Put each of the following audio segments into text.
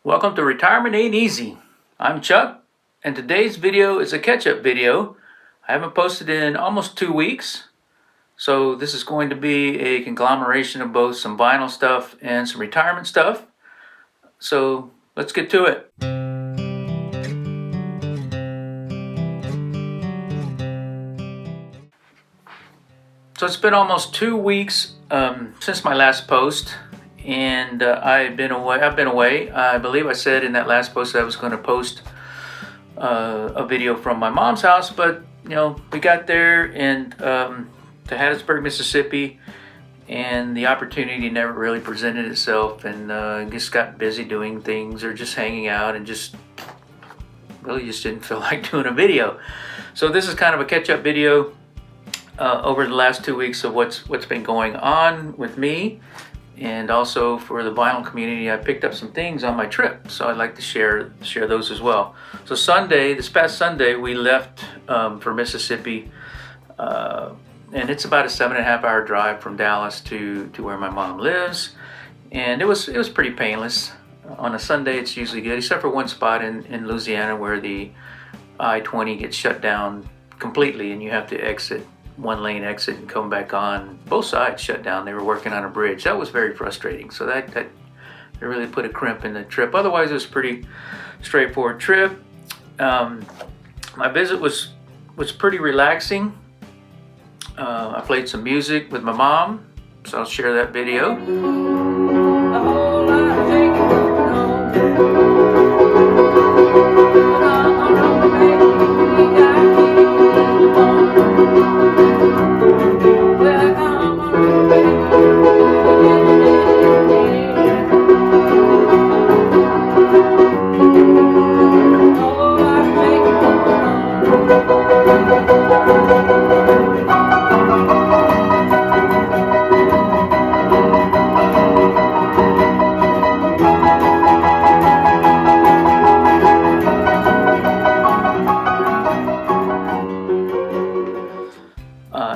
Welcome to Retirement Ain't Easy. I'm Chuck, and today's video is a catch-up video. I haven't posted in almost 2 weeks, so this is going to be a conglomeration of both some vinyl stuff and some retirement stuff. So let's get to it. So it's been almost 2 weeks since my last post. And I've been away. I believe I said in that last post that I was going to post a video from my mom's house, but we got there and to Hattiesburg, Mississippi, and the opportunity never really presented itself, and just got busy doing things or just hanging out, and just didn't feel like doing a video. So this is kind of a catch-up video over the last 2 weeks of what's been going on with me. And also for the vinyl community, I picked up some things on my trip, so I'd like to share those as well. So this past Sunday, we left for Mississippi, and it's about a 7.5 hour drive from Dallas to where my mom lives, and it was pretty painless. On a Sunday, it's usually good, except for one spot in Louisiana where the I-20 gets shut down completely, and you have to exit. One lane exit and come back on. Both sides shut down. They were working on a bridge. That was very frustrating. So that really put a crimp in the trip. Otherwise, it was a pretty straightforward trip. My visit was pretty relaxing. I played some music with my mom, so I'll share that video.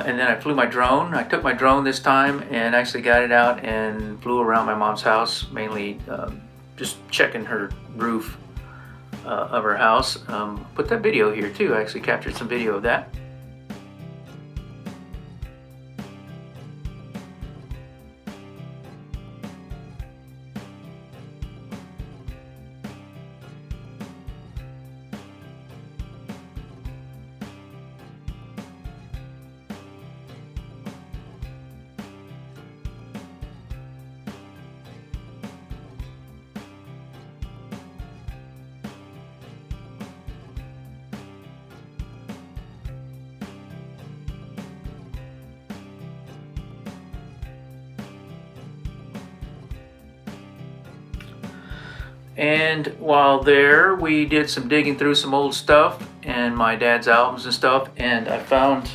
And then I flew my drone. I took my drone this time and actually got it out and flew around my mom's house, mainly just checking her roof of her house. Put that video here too. I actually captured some video of that. And while there, we did some digging through some old stuff and my dad's albums and stuff, and I found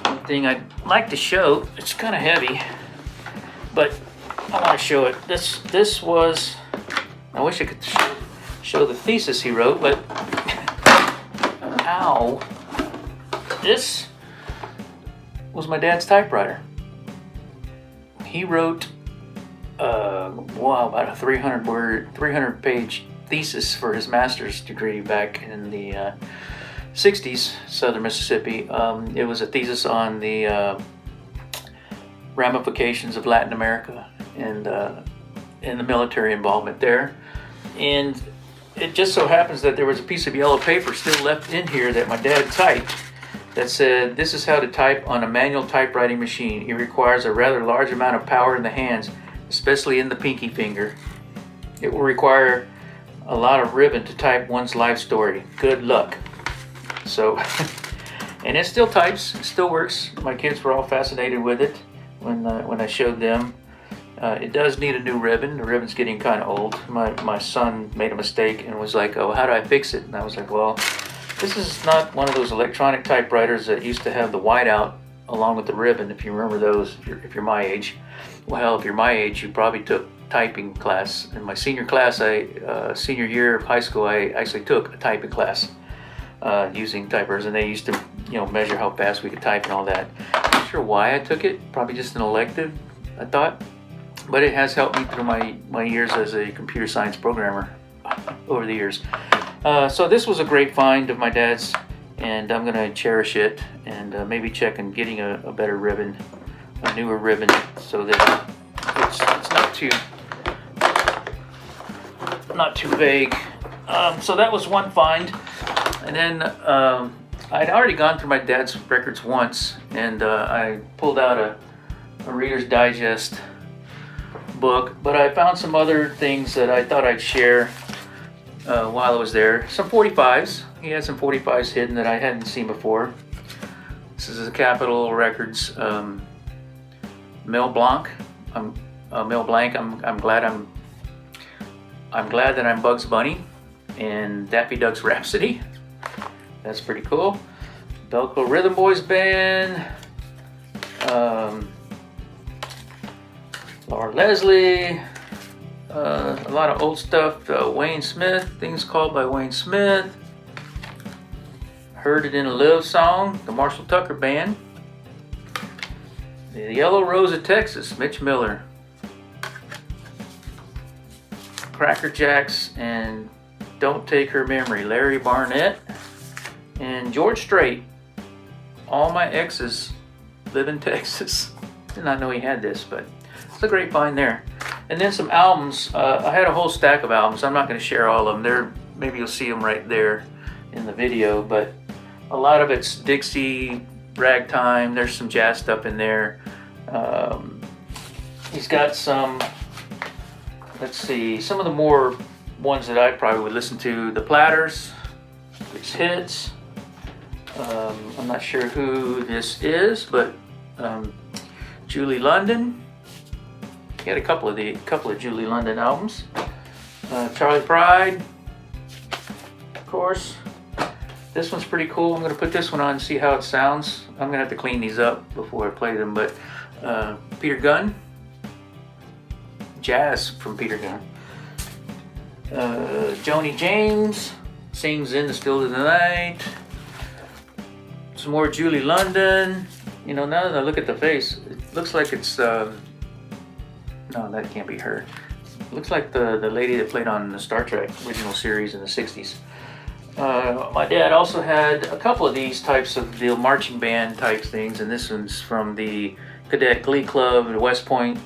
one thing I'd like to show. It's kind of heavy, but I want to show it. This was, I wish I could show the thesis he wrote, but ow, this was my dad's typewriter. He wrote about a 300 page thesis for his master's degree back in the 60s, southern Mississippi. It was a thesis on the ramifications of Latin America and the military involvement there. And it just so happens that there was a piece of yellow paper still left in here that my dad typed that said, "This is how to type on a manual typewriting machine. It requires a rather large amount of power in the hands, especially in the pinky finger. It will require a lot of ribbon to type one's life story. Good luck." So, and it still types, it still works. My kids were all fascinated with it when I showed them. It does need a new ribbon. The ribbon's getting kind of old. My son made a mistake and was like, "Oh, how do I fix it?" And I was like, "Well, this is not one of those electronic typewriters that used to have the whiteout along with the ribbon, if you remember those, if you're my age. Well, if you're my age, you probably took typing class. In my senior class, senior year of high school, I actually took a typing class using typewriters, and they used to, measure how fast we could type and all that. I'm not sure why I took it. Probably just an elective, I thought. But it has helped me through my years as a computer science programmer. over the years. So this was a great find of my dad's, and I'm going to cherish it and maybe check on getting a better ribbon, a newer ribbon, so that it's not too vague. So that was one find, and then I'd already gone through my dad's records once, and I pulled out a Reader's Digest book, but I found some other things that I thought I'd share while I was there. Some 45s. He had some 45s hidden that I hadn't seen before. This is a Capitol Records Mel Blanc. Mel Blanc. I'm glad that I'm Bugs Bunny and Daffy Duck's Rhapsody. That's pretty cool. Velcro Rhythm Boys Band. Laura Leslie. A lot of old stuff. Wayne Smith. Things Called by Wayne Smith. Heard It in a Love Song. The Marshall Tucker Band. The Yellow Rose of Texas. Mitch Miller. Cracker Jacks and Don't Take Her Memory, Larry Barnett. And George Strait, All My Exes Live in Texas. Did not know he had this, but it's a great find there. And then some albums. I had a whole stack of albums. I'm not going to share all of them. Maybe you'll see them right there in the video, but a lot of it's Dixie, ragtime. There's some jazz stuff in there. He's got some, let's see, some of the more ones that I probably would listen to. The Platters, It's Hits. I'm not sure who this is, but Julie London. He had a couple of Julie London albums. Charlie Pride, of course. This one's pretty cool. I'm going to put this one on and see how it sounds. I'm going to have to clean these up before I play them, but Peter Gunn. Jazz from Peter Gunn. Joni James sings In the Still of the Night. Some more Julie London. You know, now that I look at the face, it looks like it's no, that can't be her. It looks like the lady that played on the Star Trek original series in the 60s. My dad also had a couple of these types of the marching band type things, and this one's from the Cadet Glee Club at West Point,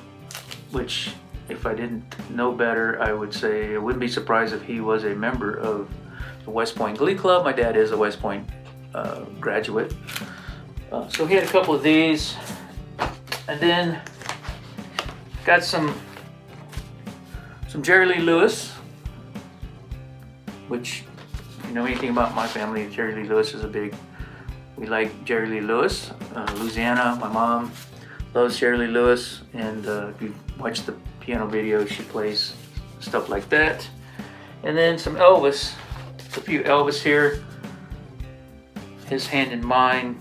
which, if I didn't know better, I would say I wouldn't be surprised if he was a member of the West Point Glee Club. My dad is a West Point graduate. So he had a couple of these, and then got some Jerry Lee Lewis, which, if you know anything about my family, Jerry Lee Lewis is we like Jerry Lee Lewis. Louisiana, my mom loves Jerry Lee Lewis, and if you watch the piano video, she plays stuff like that. And then some Elvis, a few Elvis here. His Hand in Mine,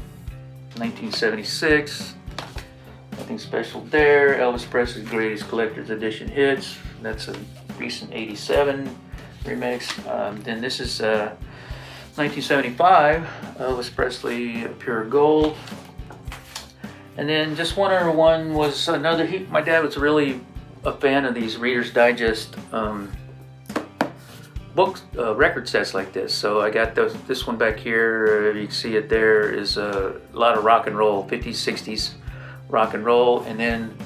1976. Nothing special there. Elvis Presley's Greatest Collector's Edition Hits. That's a recent 87 remix. Then this is 1975, Elvis Presley Pure Gold. And then just one other one was another. My dad was really a fan of these Reader's Digest books, record sets like this. So I got this one back here. You can see it there. Is a lot of rock and roll, 50s, 60s rock and roll. And then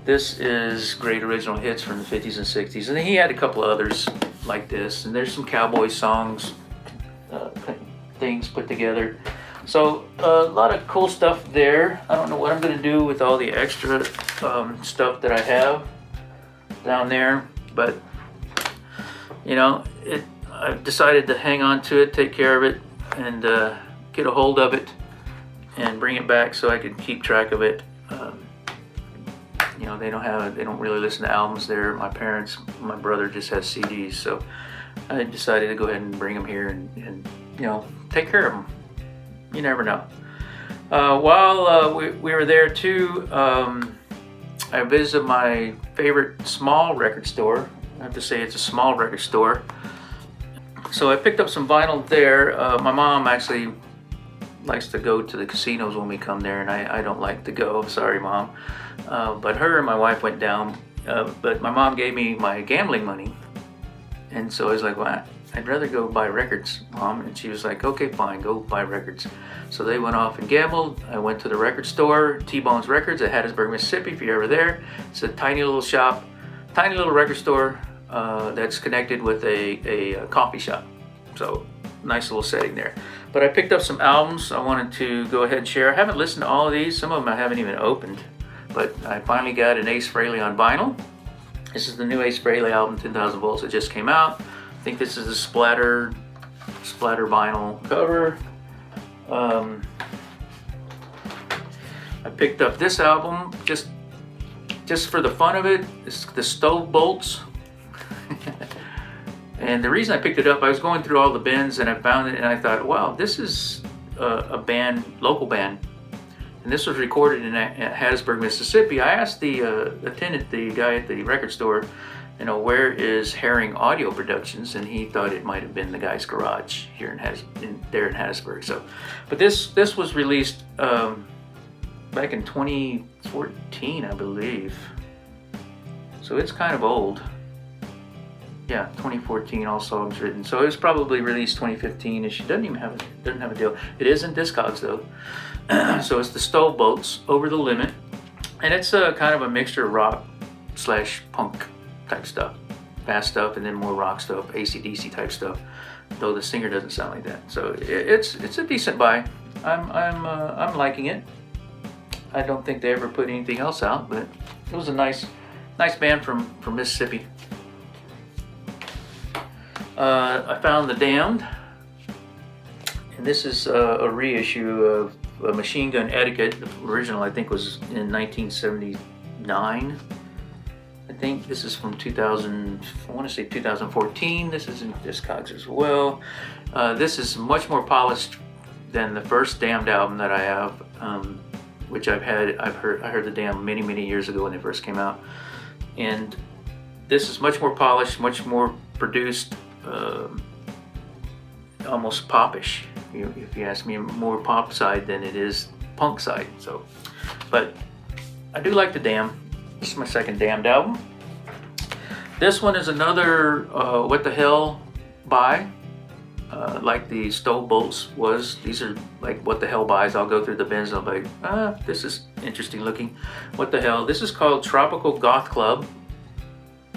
this is great original hits from the 50s and 60s. And then he had a couple of others like this. And there's some cowboy songs, things put together. So a lot of cool stuff there. I don't know what I'm going to do with all the extra stuff that I have down there, but you know, I've decided to hang on to it, take care of it, and get a hold of it and bring it back so I can keep track of it. You know, they don't really listen to albums there. My parents, my brother just has CDs, so I decided to go ahead and bring them here and you know, take care of them. You never know. While we were there too, I visited my favorite small record store. I have to say it's a small record store. So I picked up some vinyl there. My mom actually likes to go to the casinos when we come there, and I don't like to go. Sorry, Mom. But her and my wife went down. But my mom gave me my gambling money, And so I was like, well, I'd rather go buy records, Mom. And she was like, okay, fine, go buy records. So they went off and gambled. I went to the record store, T-Bone's Records at Hattiesburg, Mississippi, if you're ever there. It's a tiny little shop, tiny little record store that's connected with a coffee shop. So nice little setting there. But I picked up some albums I wanted to go ahead and share. I haven't listened to all of these. Some of them I haven't even opened. But I finally got an Ace Frehley on vinyl. This is the new Ace Frehley album, 10,000 Volts. It just came out. I think this is the splatter vinyl cover. I picked up this album just for the fun of it. It's the Stove Bolts. And the reason I picked it up, I was going through all the bins and I found it and I thought, wow, this is a band, local band. And this was recorded in Hattiesburg, Mississippi. I asked the attendant, the guy at the record store, you know, where is Herring Audio Productions? And he thought it might have been the guy's garage here in Hattiesburg. So, but this was released back in 2014, I believe. So it's kind of old. Yeah, 2014, all songs written. So it was probably released 2015-ish. It doesn't have a deal. It is in Discogs though. So it's the Stove Bolts, Over the Limit, and it's kind of a mixture of rock / punk type stuff, fast stuff, and then more rock stuff, AC/DC type stuff. Though the singer doesn't sound like that. So it's a decent buy. I'm liking it. I don't think they ever put anything else out, but it was a nice band from Mississippi. I found The Damned, and this is a reissue of Machine Gun Etiquette. The original, I think, was in 1979. I think this is from 2014. This is in Discogs as well. This is much more polished than the first Damned album that I have, which I heard The Damned many years ago when they first came out. And this is much more polished, much more produced, almost popish, if you ask me, more pop side than it is punk side. So, but I do like The Damned. This is my second Damned album. This one is another What the Hell buy, like the Stove Bolts was. These are like What the Hell buys. I'll go through the bins and I'll be like, this is interesting looking. What the hell? This is called Tropical Goth Club,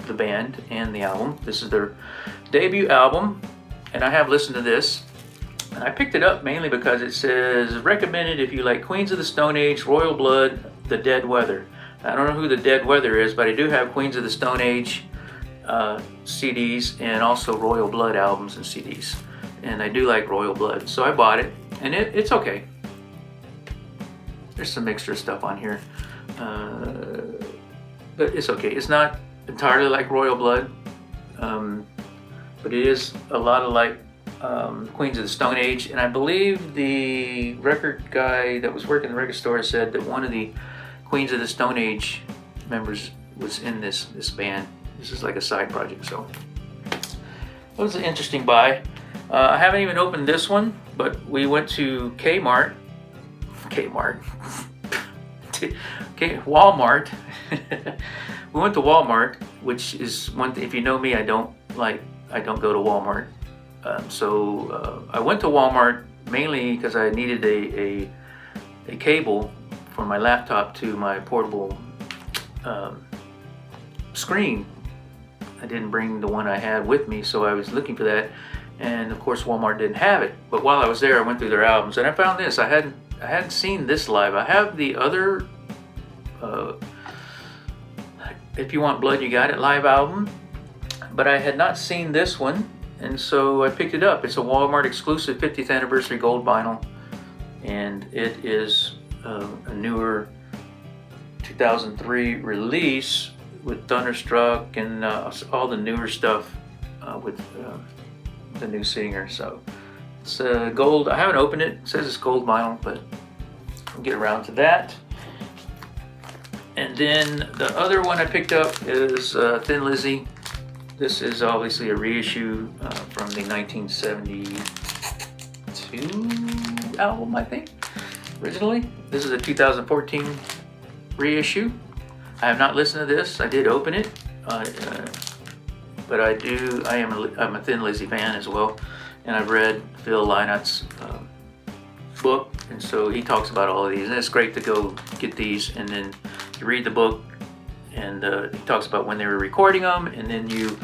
the band and the album. This is their debut album, and I have listened to this. And I picked it up mainly because it says recommended if you like Queens of the Stone Age, Royal Blood, The Dead Weather. I don't know who The Dead Weather is, but I do have Queens of the Stone Age CDs and also Royal Blood albums and CDs. And I do like Royal Blood, so I bought it, and it's okay. There's some extra stuff on here, but it's okay. It's not entirely like Royal Blood, but it is a lot of like Queens of the Stone Age. And I believe the record guy that was working in the record store said that one of the Queens of the Stone Age members was in this band. This is like a side project, so it was an interesting buy. I haven't even opened this one, but we went to Walmart. We went to Walmart, which is one thing. If you know me, I don't go to Walmart. So I went to Walmart mainly because I needed a cable for my laptop to my portable screen. I didn't bring the one I had with me, so I was looking for that, and of course Walmart didn't have it. But while I was there, I went through their albums, and I found this. I hadn't seen this live. I have the other If You Want Blood, You Got It live album, but I had not seen this one, and so I picked it up. It's a Walmart exclusive 50th anniversary gold vinyl, and it is a newer 2003 release with Thunderstruck and all the newer stuff with the new singer. So it's gold. I haven't opened it. It says it's gold vinyl, but we'll get around to that. And then the other one I picked up is Thin Lizzy. This is obviously a reissue from the 1972 album, I think, originally. This is a 2014 reissue. I have not listened to this. I did open it. but I'm a Thin Lizzy fan as well, and I've read Phil Lynot's book, and so he talks about all of these, and it's great to go get these, and then you read the book, and he talks about when they were recording them, and then you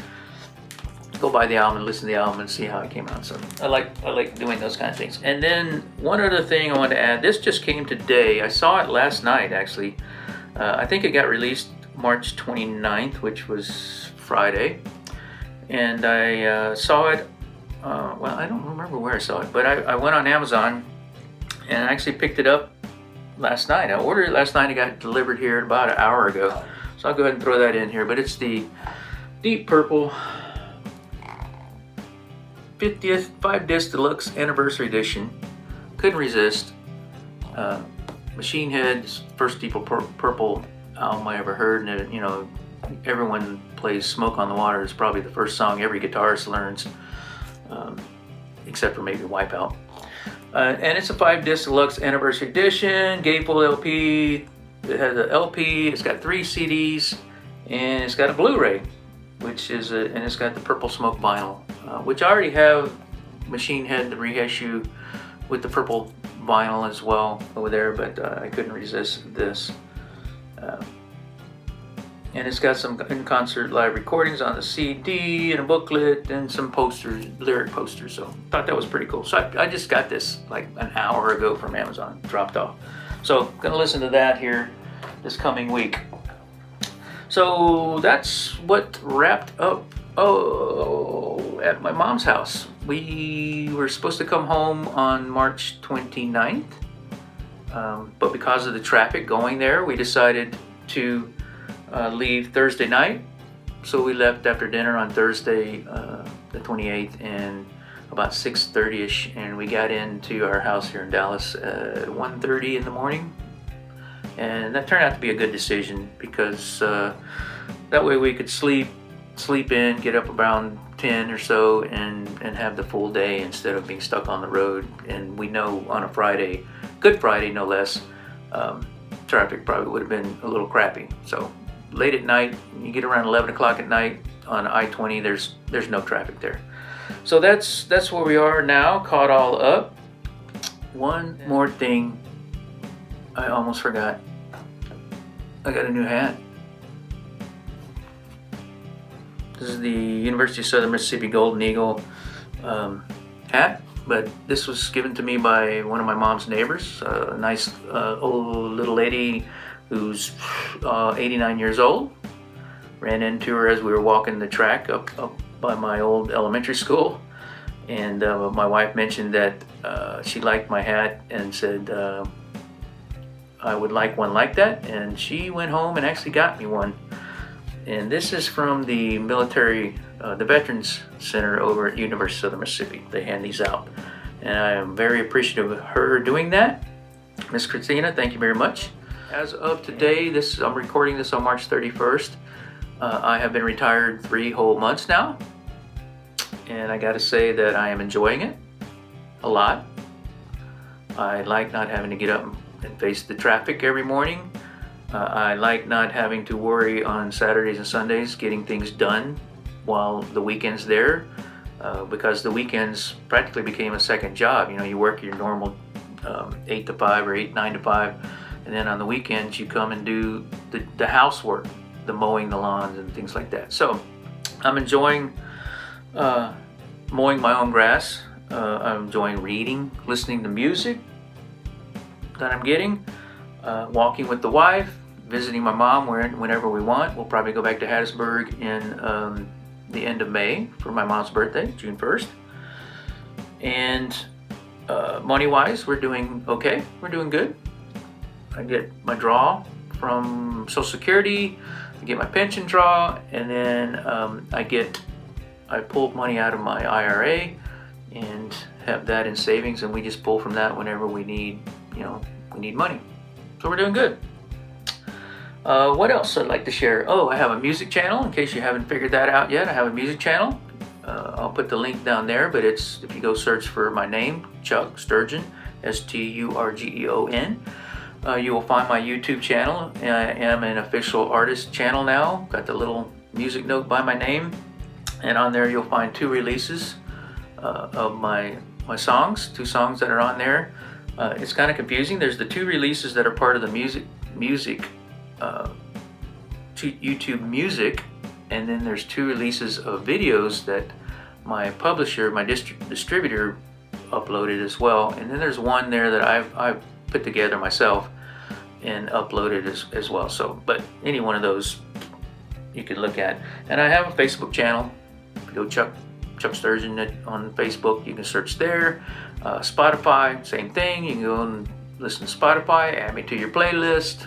go buy the album and listen to the album and see how it came out. So I like doing those kind of things. And then one other thing I wanted to add, this just came today. I saw it last night actually. I think it got released March 29th, which was Friday, and I saw it, well, I don't remember where I saw it, but I went on Amazon and I actually picked it up last night. I ordered it last night. It got delivered here about an hour ago. So I'll go ahead and throw that in here. But it's the Deep Purple 50th 5-disc deluxe anniversary edition. Couldn't resist. Machine Head's first Deep Purple album I ever heard, and you know, everyone plays "Smoke on the Water." It's probably the first song every guitarist learns, except for maybe Wipeout. And it's a 5-disc deluxe anniversary edition, gatefold LP. It has an LP. It's got 3 CDs, and it's got a Blu-ray, which is and it's got the Purple Smoke vinyl, which I already have Machine Head the reissue with the purple vinyl as well over there, but I couldn't resist this. And it's got some in-concert live recordings on the CD and a booklet and some posters, lyric posters. So I thought that was pretty cool. So I just got this like an hour ago from Amazon, dropped off. So gonna listen to that here this coming week. So that's what wrapped up at my mom's house. We were supposed to come home on March 29th, but because of the traffic going there, we decided to leave Thursday night. So we left after dinner on Thursday, the 28th, and about 6:30ish, and we got into our house here in Dallas at 1:30 in the morning. And that turned out to be a good decision because that way we could sleep in, get up around 10 or so, and have the full day instead of being stuck on the road. And we know on a Friday, Good Friday no less, traffic probably would have been a little crappy. So late at night, you get around 11 o'clock at night on I-20, there's no traffic there. So that's where we are now, caught all up. One more thing I almost forgot. I got a new hat. This is the University of Southern Mississippi Golden Eagle hat, but this was given to me by one of my mom's neighbors, a nice old little lady who's 89 years old. Ran into her as we were walking the track up by my old elementary school, and my wife mentioned that she liked my hat and said I would like one like that, and she went home and actually got me one. And this is from the military, the Veterans Center over at University of Southern Mississippi. They hand these out, and I am very appreciative of her doing that. Miss Christina, thank you very much. As of today, I'm recording this on March 31st. I have been retired 3 whole months now, and I gotta say that I am enjoying it a lot. I like not having to get up and face the traffic every morning. I like not having to worry on Saturdays and Sundays getting things done while the weekend's there, because the weekends practically became a second job. You know, you work your normal 8 to 5 or 9 to 5, and then on the weekends you come and do the housework, the mowing the lawns and things like that. So I'm enjoying mowing my own grass. I'm enjoying reading, listening to music that I'm getting, walking with the wife, visiting my mom whenever we want. We'll probably go back to Hattiesburg in the end of May for my mom's birthday, June 1st. And money-wise, we're doing okay. We're doing good. I get my draw from Social Security, I get my pension draw, and then I pull money out of my IRA and have that in savings, and we just pull from that whenever we need, we need money. So we're doing good. What else I'd like to share? Oh, I have a music channel, in case you haven't figured that out yet. I have a music channel. I'll put the link down there, but if you go search for my name, Chuck Sturgeon, Sturgeon, you will find my YouTube channel. I am an official artist channel now. Got the little music note by my name. and on there you'll find 2 releases of my songs, 2 songs that are on there. It's kind of confusing. There's the 2 releases that are part of the music YouTube Music, and then there's 2 releases of videos that my publisher, my distributor uploaded as well. And then there's one there that I've put together myself and uploaded as well. So, but any one of those you can look at. And I have a Facebook channel. If you go Chuck Sturgeon on Facebook, you can search there. Spotify, same thing. You can go and listen to Spotify, add me to your playlist.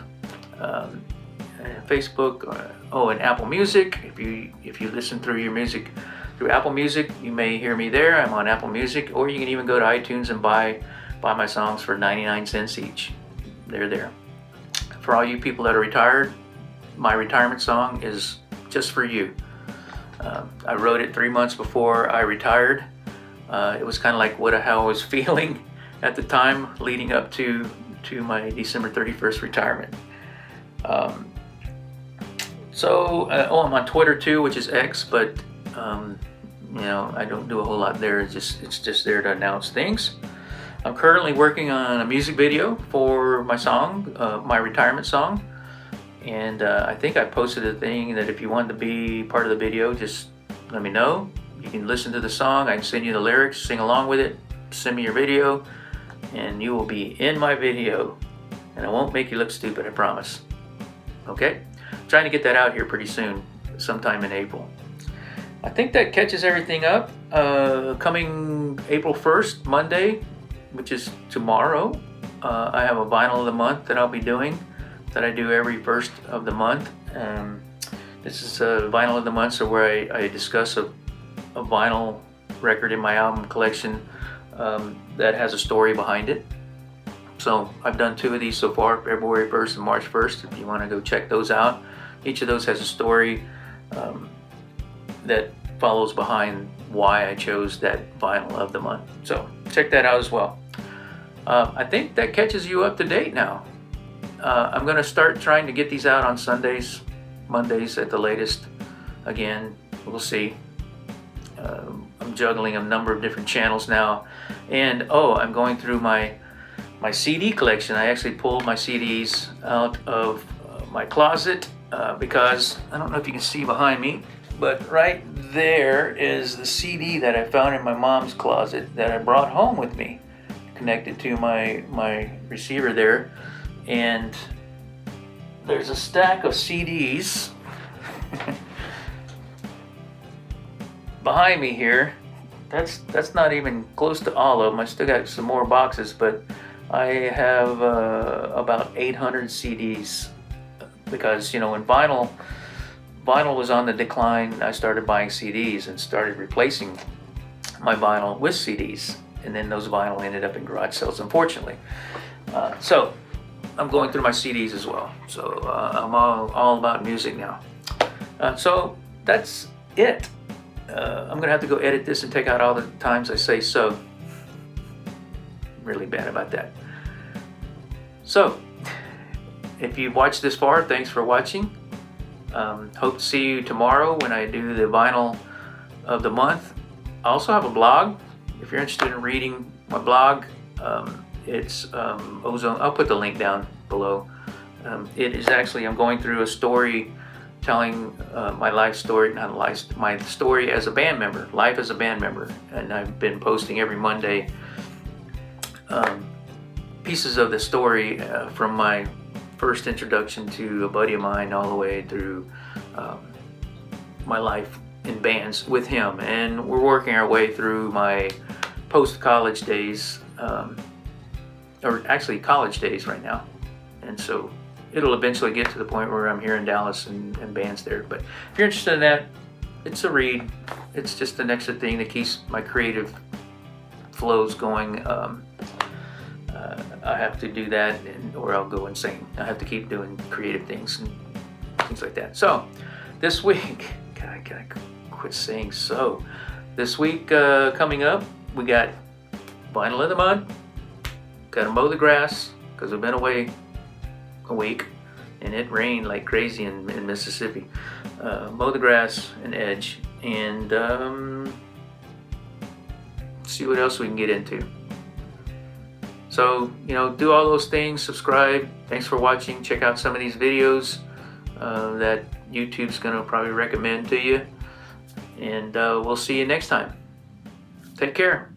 Facebook, and Apple Music. If you listen through your music through Apple Music, you may hear me there. I'm on Apple Music, or you can even go to iTunes and buy my songs for 99 cents each. They're there. For all you people that are retired, my retirement song is just for you. I wrote it 3 months before I retired. It was kind of like how I was feeling at the time leading up to my December 31st retirement. I'm on Twitter too, which is X, but I don't do a whole lot there. It's just there to announce things. I'm currently working on a music video for my song, my retirement song, and I think I posted a thing that if you want to be part of the video, just let me know. You can listen to the song. I can send you the lyrics, sing along with it, send me your video, and you will be in my video, and I won't make you look stupid, I promise. Okay? I'm trying to get that out here pretty soon, sometime in April. I think that catches everything up. Coming April 1st, Monday, which is tomorrow, I have a vinyl of the month that I'll be doing, that I do every first of the month. This is a vinyl of the month, so where I discuss a vinyl record in my album collection that has a story behind it. So I've done 2 of these so far, February 1st and March 1st, if you want to go check those out. Each of those has a story that follows behind why I chose that vinyl of the month. So check that out as well. I think that catches you up to date now. I'm going to start trying to get these out on Sundays, Mondays at the latest. Again, we'll see. I'm juggling a number of different channels now. And I'm going through my CD collection. I actually pulled my CDs out of my closet because I don't know if you can see behind me, but right there is the CD that I found in my mom's closet that I brought home with me, connected to my receiver there. And there's a stack of CDs behind me here. That's not even close to all of them. I still got some more boxes, but I have about 800 CDs because, when vinyl was on the decline, I started buying CDs and started replacing my vinyl with CDs, and then those vinyl ended up in garage sales, unfortunately. So I'm going through my CDs as well. So I'm all about music now. So that's it. I'm gonna have to go edit this and take out all the times I say so. I'm really bad about that. So if you've watched this far, thanks for watching. Hope to see you tomorrow when I do the vinyl of the month. I also have a blog. If you're interested in reading my blog, it's Ozone. I'll put the link down below. It is actually, I'm going through a story telling my life story, my story as a band member, life as a band member. And I've been posting every Monday pieces of the story from my first introduction to a buddy of mine all the way through my life in bands with him. And we're working our way through my post-college days, or actually college days right now. And so it'll eventually get to the point where I'm here in Dallas and bands there. But if you're interested in that, it's a read. It's just an extra thing that keeps my creative flows going. I have to do that or I'll go insane. I have to keep doing creative things and things like that. So this week, God, I gotta quit saying so. This week coming up, we got vinyl of the month. Gotta mow the grass because we've been away a week and it rained like crazy in Mississippi. Mow the grass and edge, and see what else we can get into. So, do all those things, subscribe. Thanks for watching. Check out some of these videos that YouTube's going to probably recommend to you. And we'll see you next time. Take care.